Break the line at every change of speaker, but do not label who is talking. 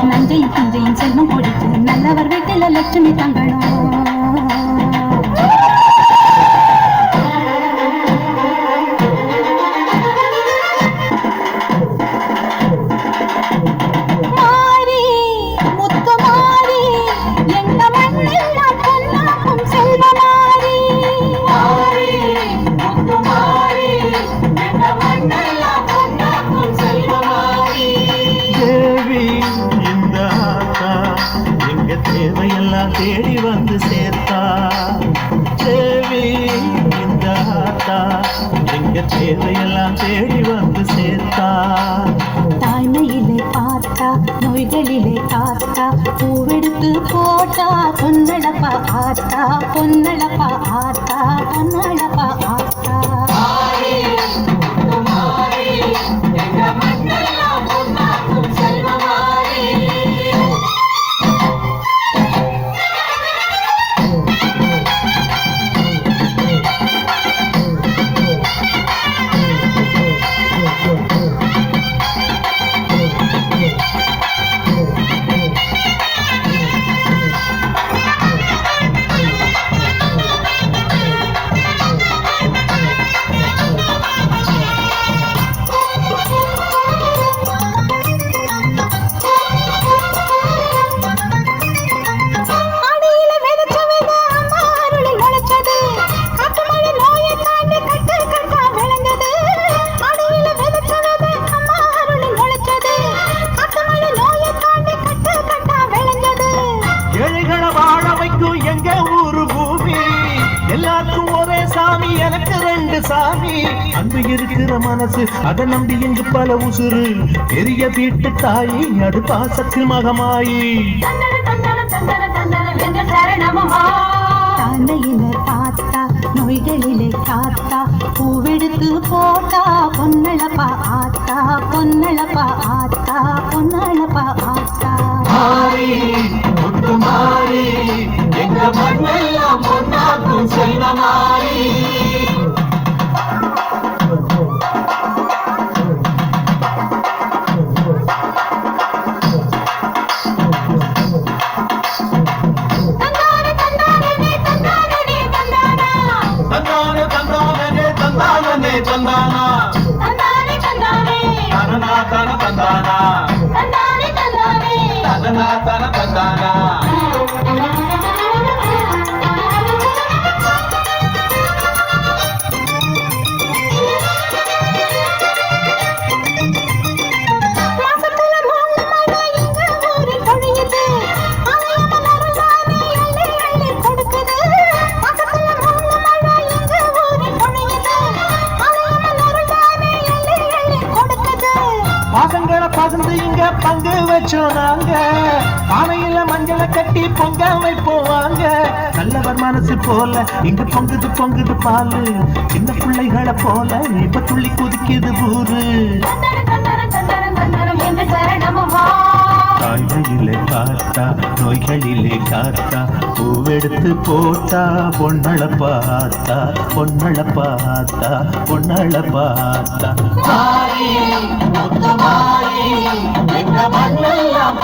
நஞ்சையும் பிஞ்சையும் செல்வம் கொடுத்து நல்லவர் வீட்டில் லட்சுமி தங்கணும்.
தேவையெல்லாம் தேடி வந்து சேர்த்தா தேவி இந்த ஆத்தா எங்க தேவையெல்லாம் தேடி வந்து சேர்த்தா.
தாய்மையிலே பார்த்தா நோய்களிலே காத்தா பூவெடுத்து போட்டா பொன்னழப்பா ஆத்தா பொன்னழப்பா ஆத்தா பொன்னழப்பா ஆத்தா.
எங்க ஊரு பூமி எல்லாருக்கும் ஒரே சாமி எனக்கு ரெண்டு சாமி. அன்பு இருக்கிற மனசு அதை நம்பி இங்கு பல உசுறு பெரிய வீட்டு தாயி அது பாசத்தில் மகமாயி.
தாண்டையில பார்த்தா நோய்களிலே காத்தா பூவெடுத்து போட்டா பொன்னழப்பா ஆத்தா பொன்னழப்பா ஆத்தா பொன்னழப்பா ஆத்தா.
மாறி எங்க மண்ணெல்லாம் பொன்னாக்கும் செல்வமாரி. தந்தானா தனனா தன தந்தானா தனனா தன தந்தானா. பாசங்களை பகிர்ந்து இங்க பங்கு வச்சோம் நாங்க பானையில மஞ்சளை கட்டி பொங்க வைப்போம் வாங்க. நல்லவர் மனசு போல இங்க பொங்குது பொங்குது பாலு சின்ன பிள்ளைகளை போல இப்ப துள்ளி குதிக்குது ஊரு. தாய்மையிலே பார்த்தா நோய்களிலே காத்தா பூவெடுத்து போட்டா பொன்னழப்பாத்தா பொன்னழப்பாத்தா பொன்னழப்பாத்தா.
எங்க மண்ணெல்லாம்